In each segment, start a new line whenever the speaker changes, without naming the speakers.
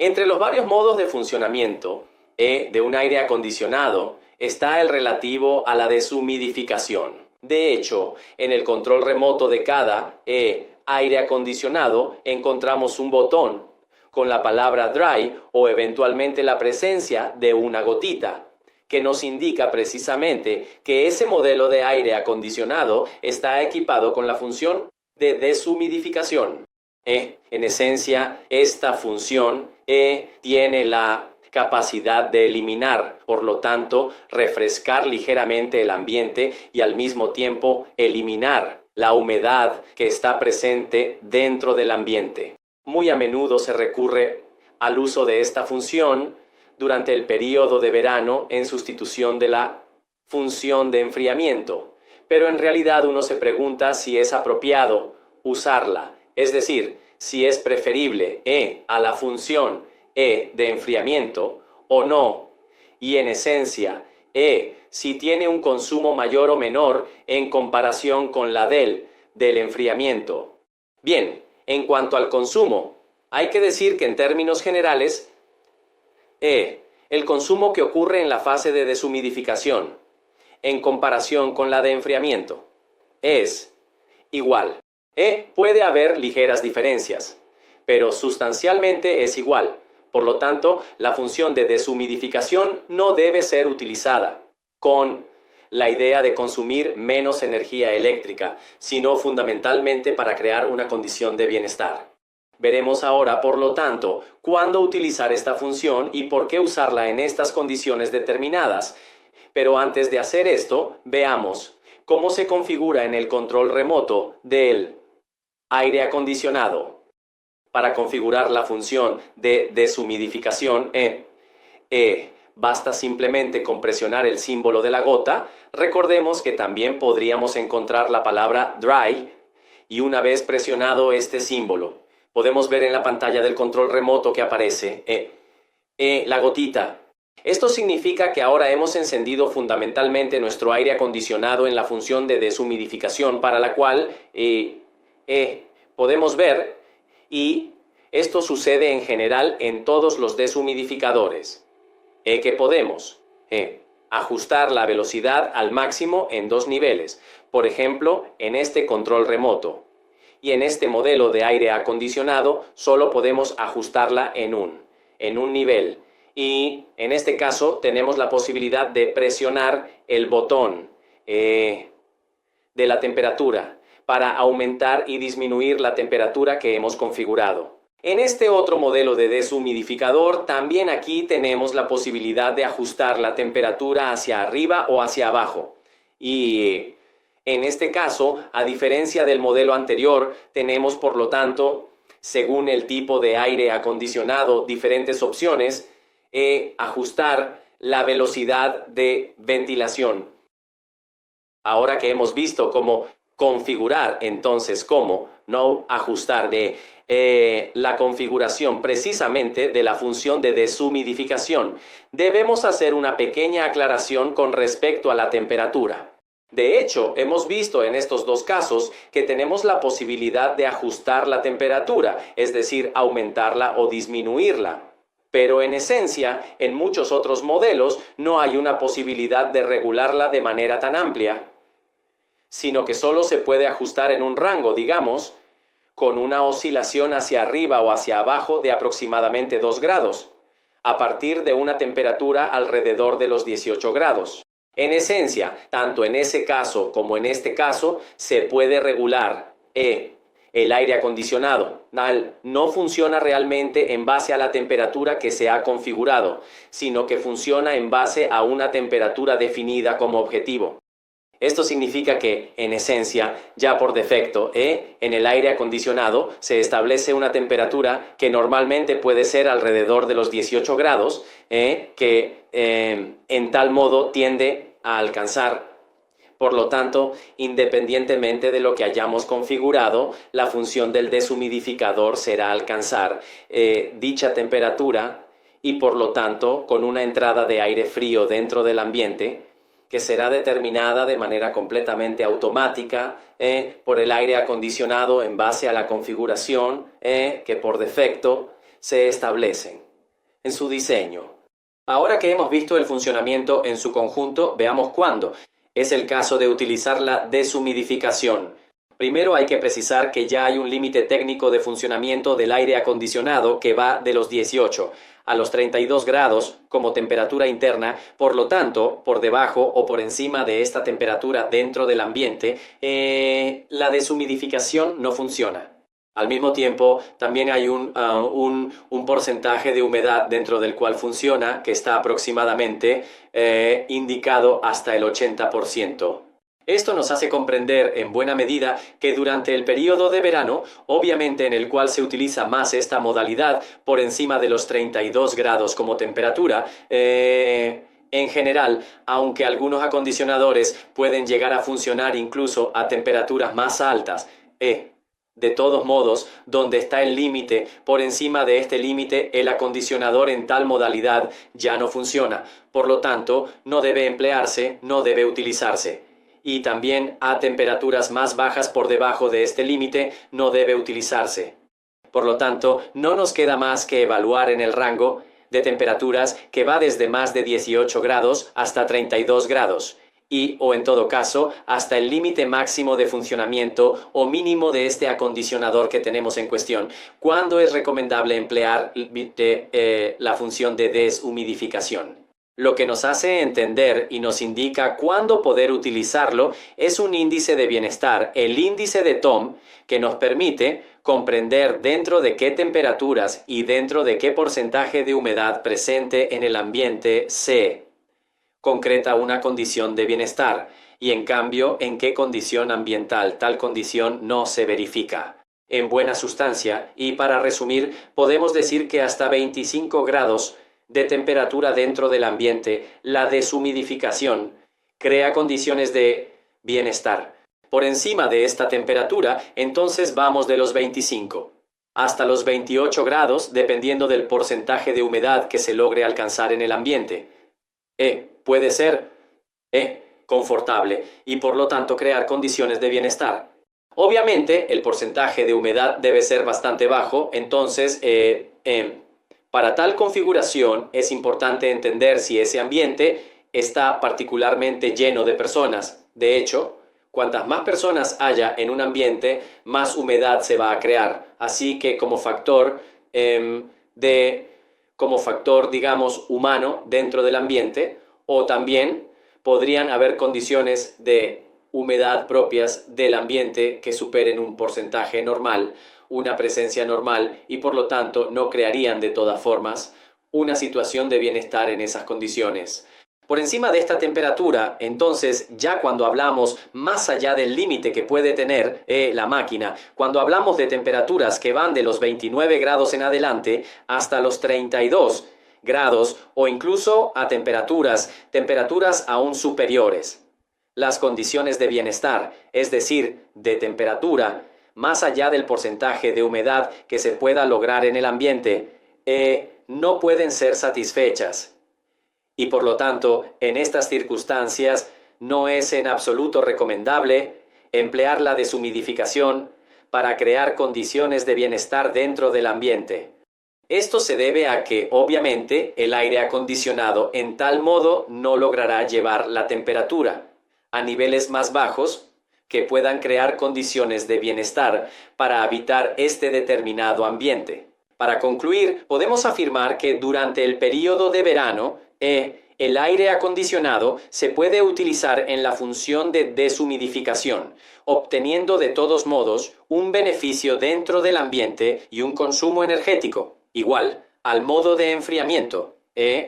Entre los varios modos de funcionamiento de un aire acondicionado está el relativo a la deshumidificación. De hecho, en el control remoto de cada aire acondicionado encontramos un botón con la palabra dry o eventualmente la presencia de una gotita, que nos indica precisamente que ese modelo de aire acondicionado está equipado con la función de deshumidificación. En esencia, esta función tiene la capacidad de eliminar, por lo tanto, refrescar ligeramente el ambiente y al mismo tiempo eliminar la humedad que está presente dentro del ambiente. Muy a menudo se recurre al uso de esta función durante el periodo de verano en sustitución de la función de enfriamiento, pero en realidad uno se pregunta si es apropiado usarla, es decir, si es preferible a la función de enfriamiento o no, y en esencia si tiene un consumo mayor o menor en comparación con la del enfriamiento. Bien, en cuanto al consumo, hay que decir que en términos generales, el consumo que ocurre en la fase de deshumidificación en comparación con la de enfriamiento es igual. Puede haber ligeras diferencias, pero sustancialmente es igual. Por lo tanto, la función de deshumidificación no debe ser utilizada con la idea de consumir menos energía eléctrica, sino fundamentalmente para crear una condición de bienestar. Veremos ahora, por lo tanto, cuándo utilizar esta función y por qué usarla en estas condiciones determinadas. Pero antes de hacer esto, veamos cómo se configura en el control remoto del aire acondicionado. Para configurar la función de deshumidificación, basta simplemente con presionar el símbolo de la gota. Recordemos que también podríamos encontrar la palabra dry y una vez presionado este símbolo, podemos ver en la pantalla del control remoto que aparece la gotita. Esto significa que ahora hemos encendido fundamentalmente nuestro aire acondicionado en la función de deshumidificación para la cual podemos ver, y esto sucede en general en todos los deshumidificadores, que podemos ajustar la velocidad al máximo en 2 niveles, por ejemplo, en este control remoto. Y en este modelo de aire acondicionado solo podemos ajustarla en un nivel. Y en este caso tenemos la posibilidad de presionar el botón de la temperatura para aumentar y disminuir la temperatura que hemos configurado. En este otro modelo de deshumidificador también aquí tenemos la posibilidad de ajustar la temperatura hacia arriba o hacia abajo. Y en este caso, a diferencia del modelo anterior, tenemos por lo tanto, según el tipo de aire acondicionado, diferentes opciones. Ajustar la velocidad de ventilación. Ahora que hemos visto cómo configurar, entonces cómo no ajustar la configuración precisamente de la función de deshumidificación, debemos hacer una pequeña aclaración con respecto a la temperatura. De hecho, hemos visto en estos dos casos que tenemos la posibilidad de ajustar la temperatura, es decir, aumentarla o disminuirla. Pero en esencia, en muchos otros modelos no hay una posibilidad de regularla de manera tan amplia, sino que solo se puede ajustar en un rango, digamos, con una oscilación hacia arriba o hacia abajo de aproximadamente 2 grados, a partir de una temperatura alrededor de los 18 grados. En esencia, tanto en ese caso como en este caso, se puede regular el aire acondicionado. No funciona realmente en base a la temperatura que se ha configurado, sino que funciona en base a una temperatura definida como objetivo. Esto significa que, en esencia, ya por defecto, en el aire acondicionado se establece una temperatura que normalmente puede ser alrededor de los 18 grados, que en tal modo tiende a alcanzar. Por lo tanto, independientemente de lo que hayamos configurado, la función del deshumidificador será alcanzar dicha temperatura y por lo tanto con una entrada de aire frío dentro del ambiente que será determinada de manera completamente automática por el aire acondicionado en base a la configuración que por defecto se establecen. en su diseño. Ahora que hemos visto el funcionamiento en su conjunto, veamos cuándo. Es el caso de utilizar la deshumidificación. Primero hay que precisar que ya hay un límite técnico de funcionamiento del aire acondicionado que va de los 18 a los 32 grados como temperatura interna. Por lo tanto, por debajo o por encima de esta temperatura dentro del ambiente, la deshumidificación no funciona. Al mismo tiempo, también hay un porcentaje de humedad dentro del cual funciona, que está aproximadamente indicado hasta el 80%. Esto nos hace comprender en buena medida que durante el periodo de verano, obviamente en el cual se utiliza más esta modalidad por encima de los 32 grados como temperatura, en general, aunque algunos acondicionadores pueden llegar a funcionar incluso a temperaturas más altas, de todos modos, donde está el límite, por encima de este límite, el acondicionador en tal modalidad ya no funciona. Por lo tanto, no debe emplearse, no debe utilizarse. Y también a temperaturas más bajas por debajo de este límite, no debe utilizarse. Por lo tanto, no nos queda más que evaluar en el rango de temperaturas que va desde más de 18 grados hasta 32 grados. O en todo caso, hasta el límite máximo de funcionamiento o mínimo de este acondicionador que tenemos en cuestión. ¿Cuándo es recomendable emplear la función de deshumidificación? Lo que nos hace entender y nos indica cuándo poder utilizarlo es un índice de bienestar, el índice de TOM, que nos permite comprender dentro de qué temperaturas y dentro de qué porcentaje de humedad presente en el ambiente se concreta una condición de bienestar y en cambio en qué condición ambiental tal condición no se verifica. En buena sustancia, y para resumir, podemos decir que hasta 25 grados de temperatura dentro del ambiente, la deshumidificación crea condiciones de bienestar. Por encima de esta temperatura, entonces vamos de los 25 hasta los 28 grados, dependiendo del porcentaje de humedad que se logre alcanzar en el ambiente. Puede ser confortable y por lo tanto crear condiciones de bienestar. Obviamente el porcentaje de humedad debe ser bastante bajo, entonces para tal configuración es importante entender si ese ambiente está particularmente lleno de personas. De hecho, cuantas más personas haya en un ambiente, más humedad se va a crear. Así que como factor digamos, humano dentro del ambiente, o también podrían haber condiciones de humedad propias del ambiente que superen un porcentaje normal, una presencia normal, y por lo tanto no crearían de todas formas una situación de bienestar en esas condiciones. Por encima de esta temperatura, entonces, ya cuando hablamos más allá del límite que puede tener la máquina, cuando hablamos de temperaturas que van de los 29 grados en adelante hasta los 32 grados o incluso a temperaturas aún superiores, las condiciones de bienestar, es decir, de temperatura, más allá del porcentaje de humedad que se pueda lograr en el ambiente, no pueden ser satisfechas. Y por lo tanto, en estas circunstancias, no es en absoluto recomendable emplear la deshumidificación para crear condiciones de bienestar dentro del ambiente. Esto se debe a que, obviamente, el aire acondicionado en tal modo no logrará llevar la temperatura a niveles más bajos que puedan crear condiciones de bienestar para habitar este determinado ambiente. Para concluir, podemos afirmar que durante el período de verano, el aire acondicionado se puede utilizar en la función de deshumidificación, obteniendo de todos modos un beneficio dentro del ambiente y un consumo energético, igual al modo de enfriamiento,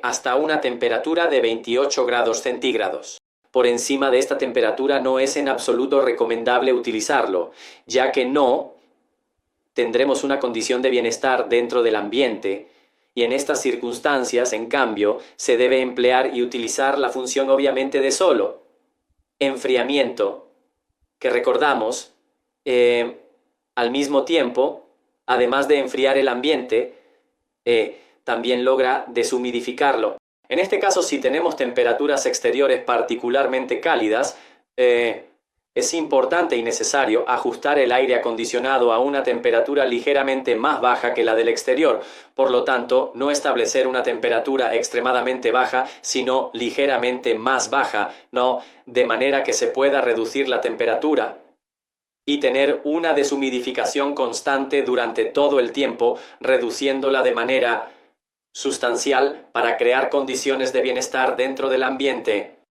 hasta una temperatura de 28 grados centígrados. Por encima de esta temperatura no es en absoluto recomendable utilizarlo, ya que no tendremos una condición de bienestar dentro del ambiente, y en estas circunstancias, en cambio, se debe emplear y utilizar la función obviamente de solo enfriamiento, que recordamos, al mismo tiempo, además de enfriar el ambiente, también logra deshumidificarlo. En este caso, si tenemos temperaturas exteriores particularmente cálidas, Es importante y necesario ajustar el aire acondicionado a una temperatura ligeramente más baja que la del exterior. Por lo tanto, no establecer una temperatura extremadamente baja, sino ligeramente más baja, de manera que se pueda reducir la temperatura. Y tener una deshumidificación constante durante todo el tiempo, reduciéndola de manera sustancial para crear condiciones de bienestar dentro del ambiente.